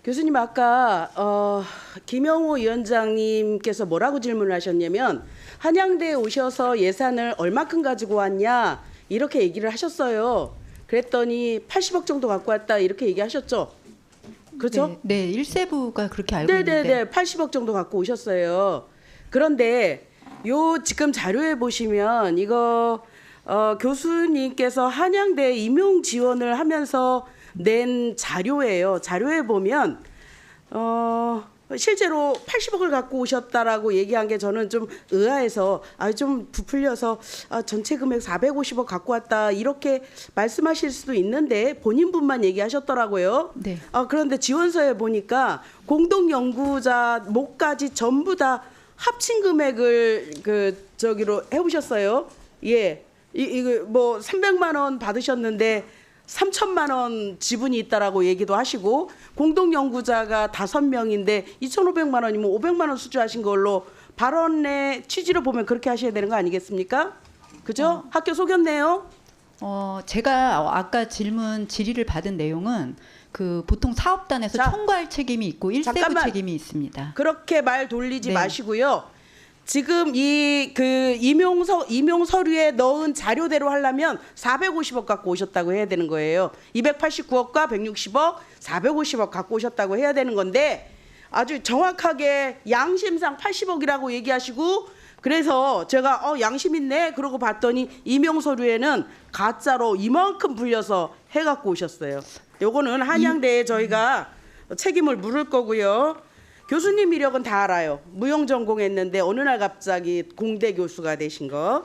교수님 아까 김영호 위원장님께서 뭐라고 질문을 하셨냐면 한양대에 오셔서 예산을 얼마큼 가지고 왔냐 이렇게 얘기를 하셨어요. 그랬더니 80억 정도 갖고 왔다 이렇게 얘기하셨죠. 그렇죠? 네, 일세부가 그렇게 알고 네네네, 있는데. 80억 정도 갖고 오셨어요. 그런데 요 지금 자료에 보시면 이거 교수님께서 한양대 임용 지원을 하면서 낸 자료예요. 자료에 보면 실제로 80억을 갖고 오셨다라고 얘기한 게 저는 좀 의아해서 좀 부풀려서 전체 금액 450억 갖고 왔다 이렇게 말씀하실 수도 있는데 본인분만 얘기하셨더라고요. 네. 그런데 지원서에 보니까 공동연구자 목까지 전부 다 합친 금액을 저기로 해오셨어요. 예, 이거 뭐 300만 원 받으셨는데 3천만 원 지분이 있다라고 얘기도 하시고 공동연구자가 5명인데 2,500만 원이면 500만 원 수주하신 걸로 발언의 취지로 보면 그렇게 하셔야 되는 거 아니겠습니까? 그죠? 학교 속였네요. 제가 아까 질의를 받은 내용은 그 보통 사업단에서 자, 총괄 책임이 있고 일세부 잠깐만. 책임이 있습니다. 그렇게 말 돌리지 네. 마시고요. 지금 이 임용 서류에 넣은 자료대로 하려면 450억 갖고 오셨다고 해야 되는 거예요. 289억과 160억, 450억 갖고 오셨다고 해야 되는 건데 아주 정확하게 양심상 80억이라고 얘기하시고 그래서 제가 양심 있네 그러고 봤더니 임용 서류에는 가짜로 이만큼 불려서 해 갖고 오셨어요. 요거는 한양대에 저희가 책임을 물을 거고요. 교수님 이력은 다 알아요. 무용 전공했는데 어느 날 갑자기 공대 교수가 되신 거.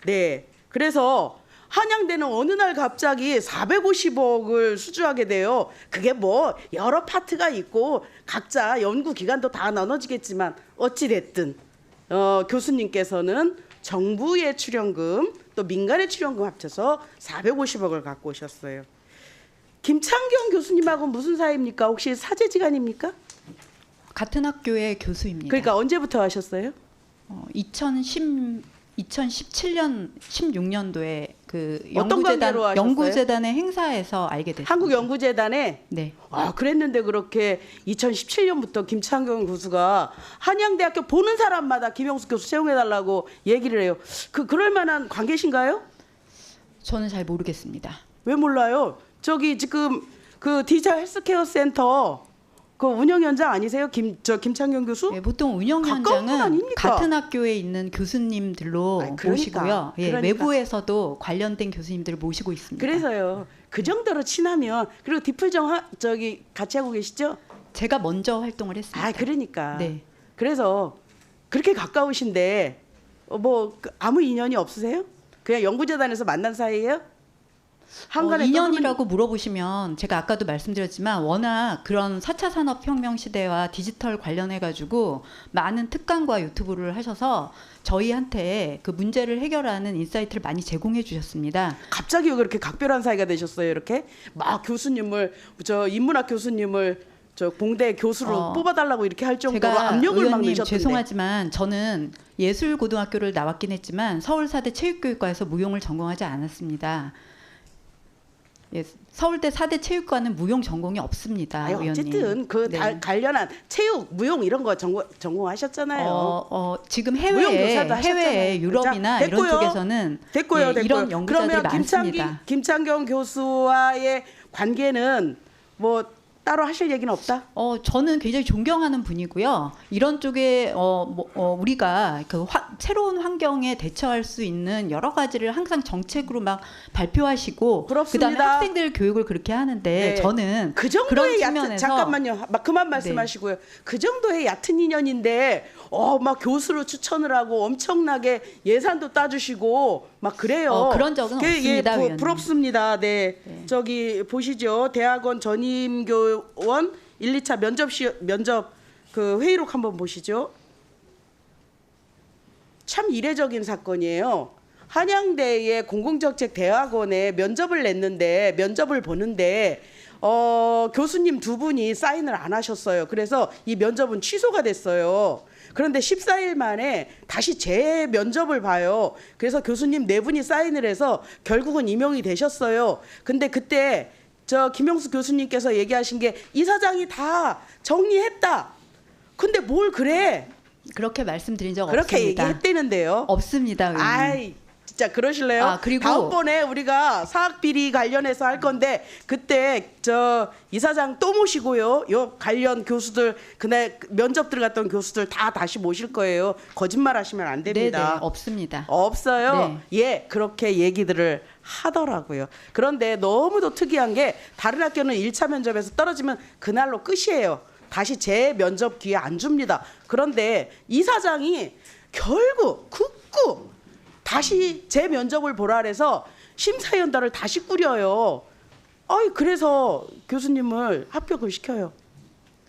네. 그래서 한양대는 어느 날 갑자기 450억을 수주하게 돼요. 그게 뭐 여러 파트가 있고 각자 연구 기관도 다 나눠지겠지만 어찌 됐든 교수님께서는 정부의 출연금 또 민간의 출연금 합쳐서 450억을 갖고 오셨어요. 김창경 교수님하고 무슨 사이입니까? 혹시 사제지간입니까? 같은 학교의 교수입니다. 그러니까 언제부터 하셨어요? 2017년 16년도에 그 어떤 관계로 하셨어요? 연구재단의 행사에서 알게 됐습니다. 한국연구재단에? 네. 그랬는데 그렇게 2017년부터 김창경 교수가 한양대학교 보는 사람마다 김영수 교수 채용해달라고 얘기를 해요. 그럴 만한 관계신가요? 저는 잘 모르겠습니다. 왜 몰라요? 저기 지금 그 디지털 헬스케어 센터 그 운영위원장 아니세요? 김창경 교수? 네, 보통 가까운 분 운영위원장은 아닙니까? 같은 학교에 있는 교수님들로 그러니까, 모시고요. 예, 그러니까. 외부에서도 관련된 교수님들을 모시고 있습니다. 그래서요. 그 정도로 친하면 그리고 디플정 저기 같이 하고 계시죠? 제가 먼저 활동을 했습니다. 그러니까. 네. 그래서 그렇게 가까우신데 아무 인연이 없으세요? 그냥 연구재단에서 만난 사이예요? 한간에 인연이라고 물어보시면 제가 아까도 말씀드렸지만 워낙 그런 4차 산업혁명 시대와 디지털 관련해가지고 많은 특강과 유튜브를 하셔서 저희한테 그 문제를 해결하는 인사이트를 많이 제공해 주셨습니다. 갑자기 왜 그렇게 각별한 사이가 되셨어요? 이렇게 막 교수님을 인문학 교수님을 저 공대 교수로 뽑아달라고 이렇게 할 정도로 제가 압력을 막 의원님 넣으셨던데. 죄송하지만 저는 예술고등학교를 나왔긴 했지만 서울사대 체육교육과에서 무용을 전공하지 않았습니다. 예, 서울대 4대 체육과는 무용 전공이 없습니다. 의원님. 어쨌든 네. 관련한 체육, 무용 이런 거 전공하셨잖아요. 지금 무용 교사도 하셨잖아요. 해외 유럽이나 자, 이런 쪽에서는 됐고요. 이런 연구자들이 그러면 많습니다. 김창경 교수와의 관계는 뭐 따로 하실 얘기는 없다? 저는 굉장히 존경하는 분이고요. 이런 쪽에 우리가 새로운 환경에 대처할 수 있는 여러 가지를 항상 정책으로 막 발표하시고 부럽습니다. 그다음에 학생들 교육을 그렇게 하는데 네. 저는 그 정도의 그런 얕은 측면에서 잠깐만요. 그만 말씀하시고요. 그 정도의 얕은 인연인데 막 교수로 추천을 하고 엄청나게 예산도 따주시고 막 그래요. 그런 적은 없습니다, 의원님. 부럽습니다. 네. 저기 보시죠. 대학원 전임교원 1, 2차 면접 그 회의록 한번 보시죠. 참 이례적인 사건이에요. 한양대의 공공정책대학원에 면접을 냈는데 면접을 보는데 교수님 두 분이 사인을 안 하셨어요. 그래서 이 면접은 취소가 됐어요. 그런데 14일 만에 다시 재면접을 봐요. 그래서 교수님 네 분이 사인을 해서 결국은 임용이 되셨어요. 근데 그때 저 김영수 교수님께서 얘기하신 게 이사장이 다 정리했다. 근데 뭘 그래? 그렇게 말씀드린 적 그렇게 없습니다. 얘기했대는데요. 없습니다. 의원님. 아이 진짜 그러실래요? 아, 그리고- 다음번에 우리가 사학 비리 관련해서 할 건데 그때 저 이사장 또 모시고요. 요 관련 교수들 그날 면접 들어갔던 교수들 다 다시 모실 거예요. 거짓말 하시면 안 됩니다. 네네, 없습니다. 없어요. 예, 그렇게 얘기들을 하더라고요. 그런데 너무도 특이한 게 다른 학교는 1차 면접에서 떨어지면 그날로 끝이에요. 다시 재면접 기회 안 줍니다. 그런데 이사장이 결국 굳고 다시 재면접을 보라 그래서 심사위원단을 다시 꾸려요. 아이 그래서 교수님을 합격을 시켜요.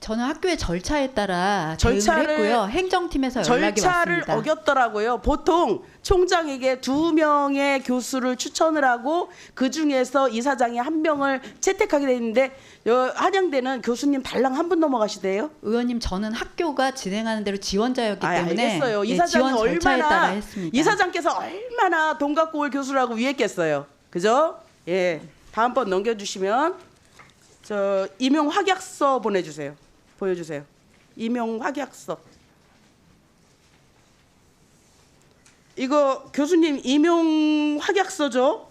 저는 학교의 절차에 따라 절차를- 대응을 했고요. 행정팀에서 연락이 절차를 왔습니다. 어겼더라고요. 보통 총장에게 2명의 교수를 추천을 하고 그 중에서 이사장이 1명을 채택하게 돼 있는데 한양대는 교수님 달랑 한 분 넘어가시대요. 의원님, 저는 학교가 진행하는 대로 지원자였기 때문에 알겠어요. 네, 이사장이 지원 절차에 따라 얼마나 했습니다. 이사장께서 얼마나 돈 갖고 올 교수라고 위했겠어요. 그죠? 예. 다음번 넘겨주시면 저 임용 확약서 보내주세요. 보여주세요. 임용 확약서. 이거 교수님 임용 확약서죠?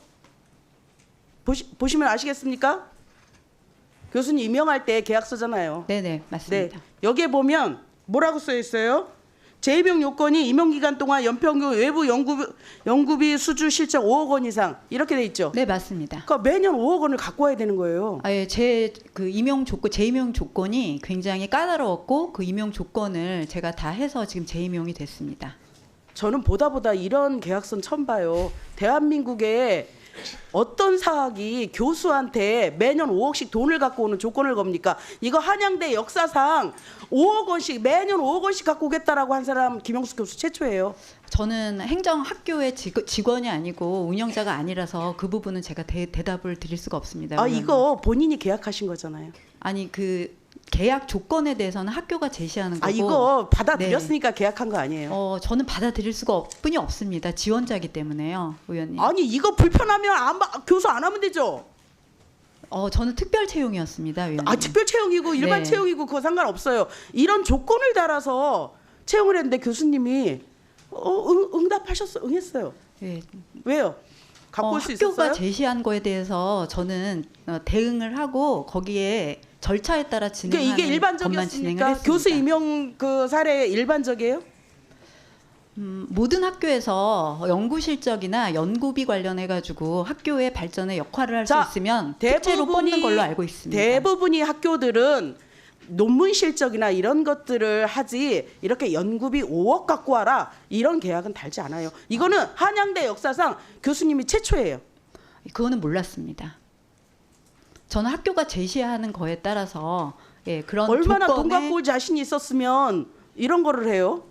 보시면 아시겠습니까? 교수님 임명할 때 계약서잖아요. 네네, 네, 맞습니다. 여기에 보면 뭐라고 써 있어요? 재임용 요건이 임용 기간 동안 연평균 외부 연구비 수주 실적 5억 원 이상 이렇게 돼 있죠. 네, 맞습니다. 그러니까 매년 5억 원을 갖고 와야 되는 거예요. 아예 제그 재임용 조건이 굉장히 까다로웠고 그 임용 조건을 제가 다 해서 지금 재임용이 됐습니다. 저는 보다 이런 계약서는 처음 봐요. 대한민국에 어떤 사학이 교수한테 매년 5억씩 돈을 갖고 오는 조건을 겁니까? 이거 한양대 역사상 5억 원씩 매년 5억 원씩 갖고 오겠다라고 한 사람 김영수 교수 최초예요. 저는 행정학교의 직원이 아니고 운영자가 아니라서 그 부분은 제가 대답을 드릴 수가 없습니다. 아 의원님. 이거 본인이 계약하신 거잖아요. 아니 그 계약 조건에 대해서는 학교가 제시하는 거고. 아 이거 받아들였으니까 계약한 거 아니에요. 저는 받아들일 수가 뿐이 없습니다. 지원자이기 때문에요, 의원님. 아니 이거 불편하면 교수 안 하면 되죠. 저는 특별 채용이었습니다, 의원님. 아 특별 채용이고 일반 네. 채용이고 그거 상관없어요. 이런 조건을 달아서 채용을 했는데 교수님이 응했어요. 예. 왜요? 갖고 올 수 있었어요? 학교가 제시한 거에 대해서 저는 대응을 하고 거기에 절차에 따라 진행하는 이게 것만 진행을 일반적이었습니까? 했습니다. 교수 임용 그 사례 일반적이에요? 모든 학교에서 연구 실적이나 연구비 관련해 가지고 학교의 발전에 역할을 할 수 자, 있으면 특채로 뽑는 걸로 알고 있습니다. 대부분이 학교들은 논문 실적이나 이런 것들을 하지 이렇게 연구비 5억 갖고 와라 이런 계약은 달지 않아요. 이거는 한양대 역사상 교수님이 최초예요. 그거는 몰랐습니다. 저는 학교가 제시하는 거에 따라서 그런 얼마나 돈 조건에 갖고 올 자신이 있었으면 이런 거를 해요.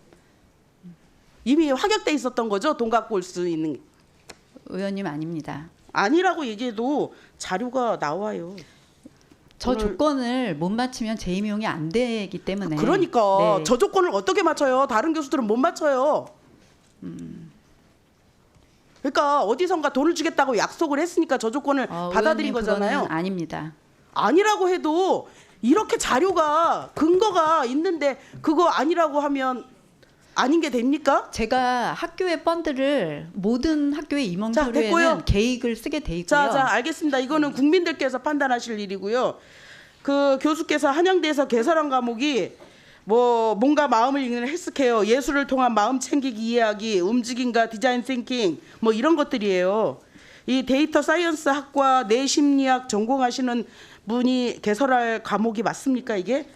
이미 확약돼 있었던 거죠. 돈 갖고 올 수 있는 의원님 아닙니다. 아니라고 얘기해도 자료가 나와요. 저 오늘- 조건을 못 맞추면 재임용이 안 되기 때문에. 그러니까 네. 저 조건을 어떻게 맞춰요? 다른 교수들은 못 맞춰요. 그러니까 어디선가 돈을 주겠다고 약속을 했으니까 저 조건을 받아들인 의원님, 거잖아요. 그거는 아닙니다. 아니라고 해도 이렇게 자료가 근거가 있는데 그거 아니라고 하면 아닌 게 됩니까? 제가 학교의 펀드를 모든 학교의 임원 자, 서류에는 됐고요. 계획을 쓰게 돼 있고요. 자, 알겠습니다. 이거는 국민들께서 판단하실 일이고요. 그 교수께서 한양대에서 개설한 과목이 뭔가 마음을 읽는 헬스케어, 예술을 통한 마음 챙기기 이해하기, 움직임과 디자인 띵킹 이런 것들이에요. 이 데이터 사이언스 학과 뇌심리학 전공하시는 분이 개설할 과목이 맞습니까 이게?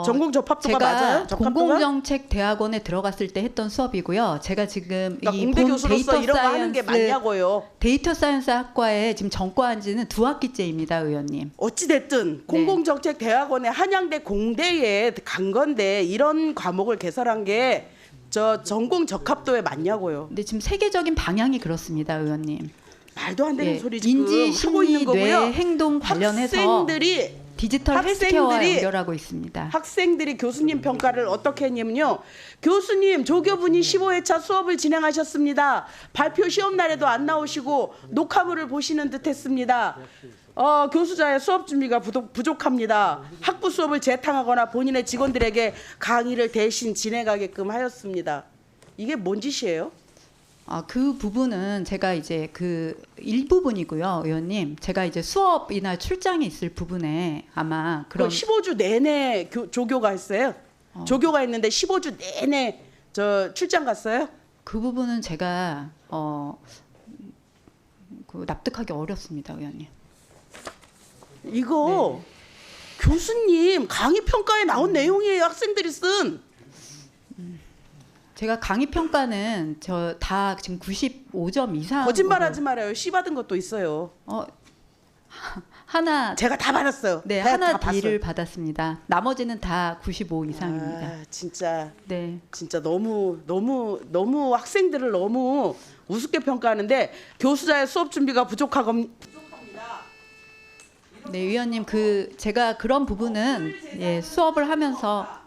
전공 접합도가 맞아요? 제가 적합도가? 공공정책 대학원에 들어갔을 때 했던 수업이고요. 제가 지금 그러니까 이 공대 본 교수로서 이런 거 하는 게 맞냐고요. 데이터 사이언스 학과에 지금 전과한 지는 2학기째입니다, 의원님. 어찌 됐든 공공정책 대학원에 한양대 공대에 간 건데 이런 과목을 개설한 게 저 전공 적합도에 맞냐고요. 근데 지금 세계적인 방향이 그렇습니다, 의원님. 말도 안 되는 예, 소리 지금 인지, 하고 있는 심리, 거고요. 뇌, 행동 관련해서 학생들이 디지털 헬스케어와 연결하고 있습니다. 학생들이 교수님 평가를 어떻게 했냐면요. 교수님 조교분이 15회차 수업을 진행하셨습니다. 발표 시험 날에도 안 나오시고 녹화물을 보시는 듯 했습니다. 교수자의 수업 준비가 부족합니다. 학부 수업을 재탕하거나 본인의 직원들에게 강의를 대신 진행하게끔 하였습니다. 이게 뭔 짓이에요? 그 부분은 제가 이제 그 일부분이고요, 의원님. 제가 이제 수업이나 출장이 있을 부분에 아마 그런 15주 내내 조교가 했어요? 조교가 있는데 15주 내내 저 출장 갔어요? 그 부분은 제가 그 납득하기 어렵습니다, 의원님. 이거 교수님 강의 평가에 나온 내용이에요. 학생들이 쓴. 제가 강의 평가는 저 다 지금 95점 이상. 거짓말하지 말아요. 시 받은 것도 있어요. 하나 제가 다 받았어요. 네, 다 하나 봤어요. D를 받았습니다. 나머지는 다 95 이상입니다. 진짜 네. 너무 학생들을 너무 우습게 평가하는데 교수자의 수업 준비가 부족합니다. 네, 위원님 제가 그런 부분은 수업을 하면서